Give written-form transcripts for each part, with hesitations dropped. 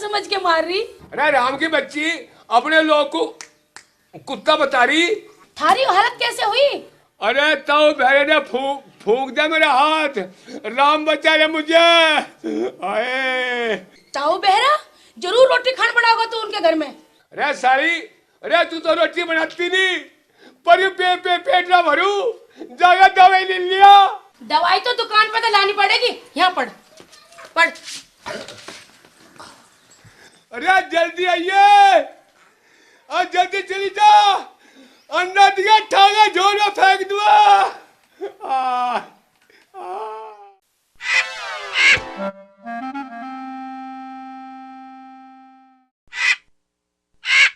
समझ के मार रही। अरे राम की बच्ची अपने लोग को कुत्ता बता रही। थारी हालत कैसे हुई? अरे तो भैरे ने फूंक दिया मेरा हाथ। राम बचा ले मुझे। आए ताऊ बेहरा जरूर रोटी खान बनाओगा तू उनके घर में। अरे सारी, अरे तू तो रोटी बनाती नहीं, पर पेट ना भरू, जागा दवाई ले लिया। दवाई तो दुकान पे तो लानी पड़ेगी। यहाँ पढ़ पढ़। अरे जल्दी आइए, और जल्दी चली जा, अन्ना दिया ठागा झोल में फेंक दूंगा।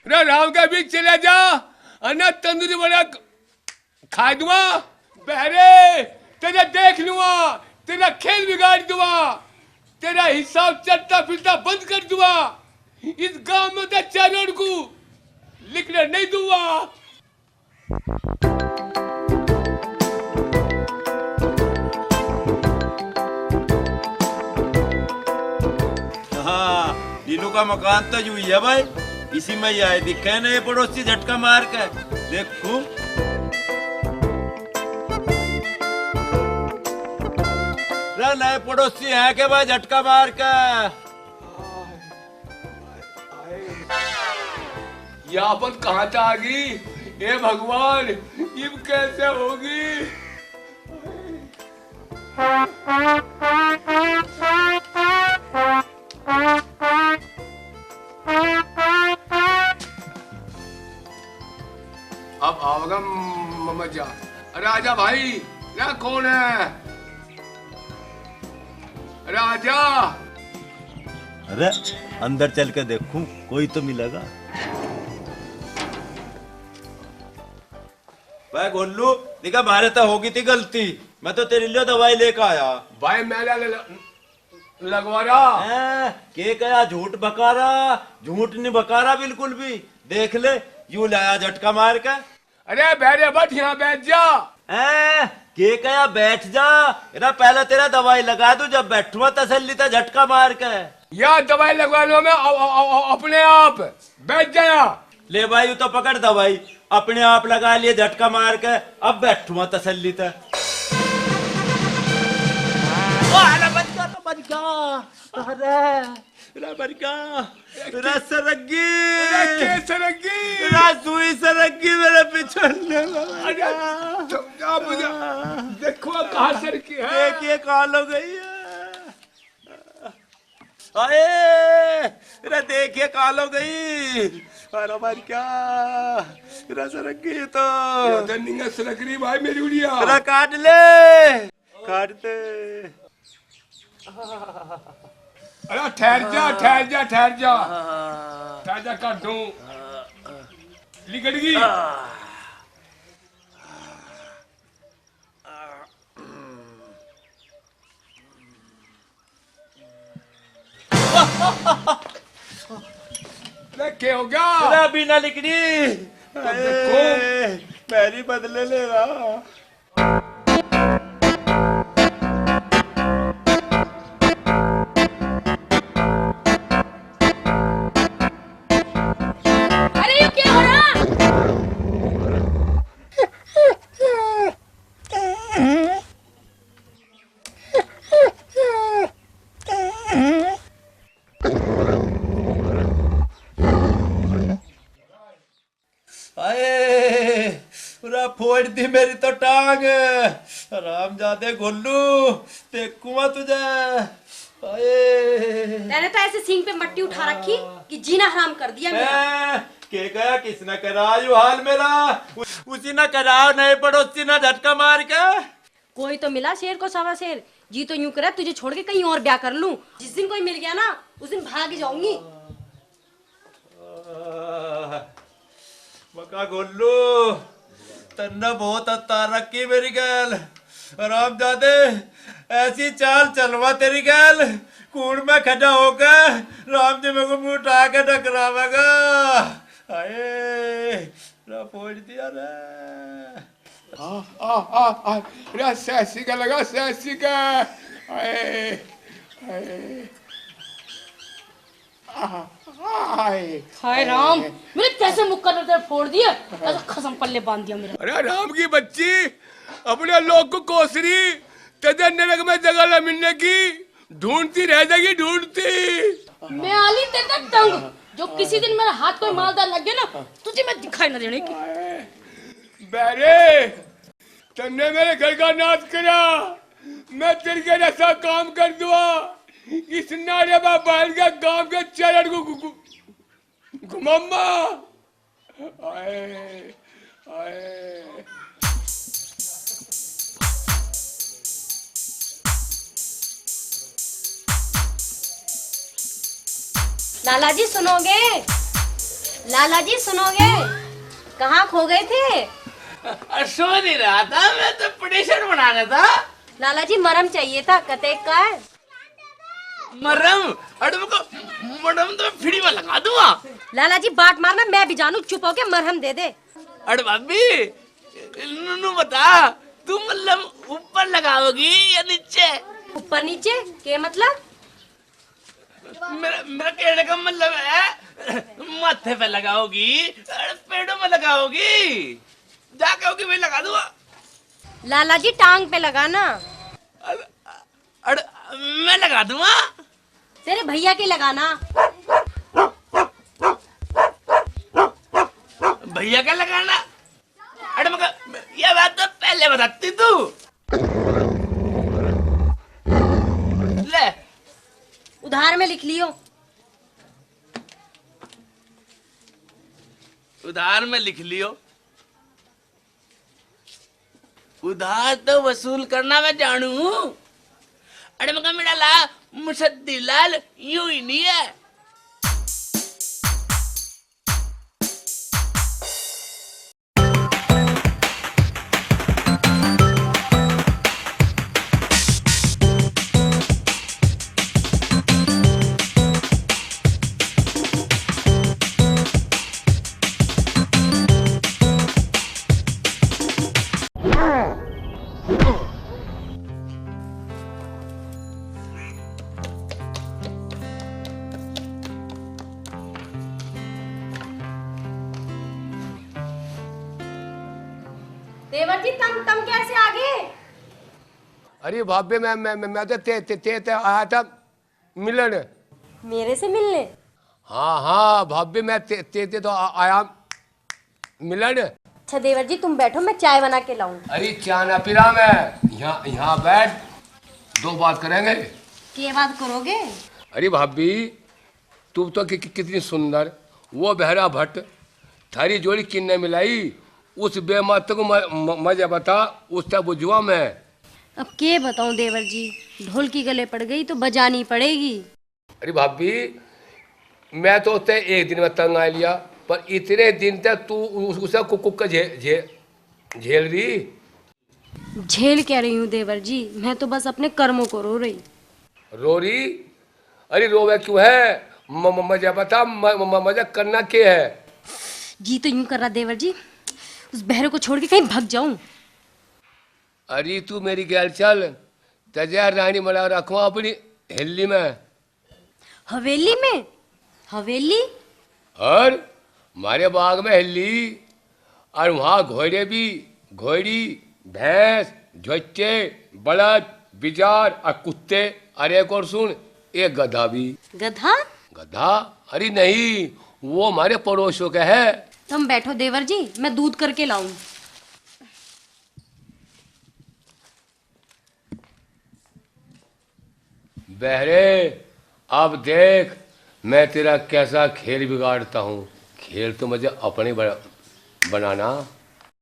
अरे राम का बीच चले जा, अन्ना तंदूरी बना खा दूंगा। बहरे तेरा देख लूंगा, तेरा खेल बिगाड़ दूंगा, तेरा हिसाब चलता फिरता बंद कर दूंगा। इस गांव में तो चारों को लिखने नहीं दूंगा। हाँ, दीनू का मकान तो यूं ही है भाई, इसी में ही आए दिखे ना ये पड़ोसी झटका मार के। देखू नए पड़ोसी हैं के भाई झटका मार के। ये आफत कहाँ से आ गई? हे भगवान, ये कैसे होगी? अब आओगा मजा। अरे आजा भाई, ना कौन है? अरे आजा। अरे अंदर चल के देखूं कोई तो मिलेगा। भाई गोल्लू देखा, मारे तो होगी थी गलती, मैं तो तेरे लिए दवाई लेकर आया। भाई मैं लगवा रहा के कहा झूठ बका रहा, झूठ नहीं बका रहा बिल्कुल भी। देख ले यूं लाया झटका मार के। अरे बैठे बैठ, यहाँ बैठ जा। के कहा बैठ जा, ना पहले तेरा दवाई लगा दूं, जब बैठूंगा तसल्ली था झटका मार के। या दवाई लगवा लो, मैं अपने आप बैठ जाया। ले भाई यू तो पकड़ दवाई, अपने आप लगा लिए झटका मार के, अब बैठूंगा तसल्ली था। सरगी मेरे पीछे देखो कहाँ सर की है। देखिए कॉल हो गई है। अरे देखिए कॉल हो गई। अरे भाई क्या सरक गई तो सरक रही भाई मेरी उड़िया। अरे काट ले, काट दे। अरे ठहर जा ठहर जा ठहर जा ठहर जा, काट दूं। लिकट गई। क्या हो गया? अरे बिना लिकड़ी मेरी बदले ले रहा। फोड़ दी मेरी तो टांग। रामजादे गोल्लू देखूंगा तुझे। मैंने तो ऐसे सींग पे मट्टी उठा रखी कि जीना हराम कर दिया मेरा। के गया किसने करायू हाल मेरा, उसी ने कराओ नए पड़ोसी ना झटका मार के। कोई तो मिला शेर को सवा शेर। जी तो यूं करे तुझे छोड़ के कहीं और ब्याह कर लूं। जिस दिन कोई मिल गया ना उस दिन भाग जाऊंगी। बका गोल्लू तन्ना बहुत अता रखी मेरी गैल। रामजादे ऐसी चाल चलवा तेरी गैल, कूड़ में खड़ा होकर राम जी मेरे को मुंह उठा के टकरावेगा। आए फोड़ दिया रे। रे सैसी का लगा, सैसी का। हाय राम, मेरे कैसे मुक्का तेरे फोड़ दिया, ऐसा खसम पल्ले बांध दिया मेरा। अरे राम की बच्ची अपने लोग को कोस रही, तेरे नरक में जगह न मिलने की ढूंढती रह जाएगी, ढूंढती। मैं आली तेरे तंग, जो किसी दिन मेरा हाथ कोई मालदार लग गया ना, तुझे मैं दिखाई न देने की। बहरे तन्ने मेरे घर का नाश करा, मैं तेरे के ऐसा काम कर दूंगा, इस नारे में बैल के गांव के चरण को घुमामा। आए आए लाला जी सुनोगे, लाला जी सुनोगे, कहाँ खो गए थे? सो नहीं रहा था, मैं तो पिटीशन बनाना था। लाला जी मरहम चाहिए था, कतेक का है? मरहम? अरे मरहम तो मैं फ्री में लगा दूंगा। लाला जी बात मारना, मैं भी जानू, चुप होके मरहम दे दे। अरे भाभी नू बता, तू मतलब ऊपर लगाओगी या नीचे? ऊपर नीचे के मतलब? मेरा कहने का मतलब है माथे पे लगाओगी, पेड़ों में लगाओगी, जा कहोगी मैं लगा दूंगा। लाला जी टांग पे लगाना। अरे मैं लगा दूंगा। तेरे भैया की लगाना। भैया का लगाना? अरे मगर ये बात तो पहले बताती तू। ले उधार में लिख लियो। उधार में लिख लियो। उधार तो वसूल करना मैं जानू। अरे मगर मेरा ला मुसद्दी लाल यूं ही नहीं है। देवर जी तम कैसे आ गए? अरे भाभी मैं तो ते आया था मिलन। मेरे से मिलने? हाँ हाँ भाभी मैं ते तो आया मिलन। अच्छा देवर जी तुम बैठो, मैं चाय बना के लाऊं। अरे क्या ना पिला, मैं यहाँ बैठ, दो बात करेंगे। क्या बात करोगे? अरे भाभी तू तो कितनी सुंदर, वो बहरा भट्ट, थारी जोड़ी किन्ने मिलाई, उस बेमत को मजा बता, उसका बुझवा मैं। अब क्या बताऊं देवर जी, ढोल की गले पड़ गई तो बजानी पड़ेगी। अरे भाभी मैं तो उससे एक दिन में तंग आ लिया, पर इतने दिन तक तू उसे कुक झेल रही। झेल क्या रही हूँ देवर जी, मैं तो बस अपने कर्मों को रो रही। रो रही? अरे रोवे क्यों है, मजा बता, मजा करना क्या है? जी तो यूं कर रहा देवर जी, उस बहरे को छोड़ के कहीं भाग जाऊं। अरे तू मेरी गैल चल, तजा रानी मला रखवा अपनी हिल्ली में। हवेली में? हवेली? और हमारे बाग में हिल्ली, और वहाँ घोड़े भी, घोड़ी, भैंस, झोच्चे, बलद, बिजार और कुत्ते, और एक और सुन, एक गधा भी। गधा? गधा? अरे नहीं, वो हमारे पड़ोसियों का है। तुम बैठो देवर जी, मैं दूध करके लाऊं। बहरे अब देख मैं तेरा कैसा खेल बिगाड़ता हूँ। खेल तो मुझे अपने बनाना।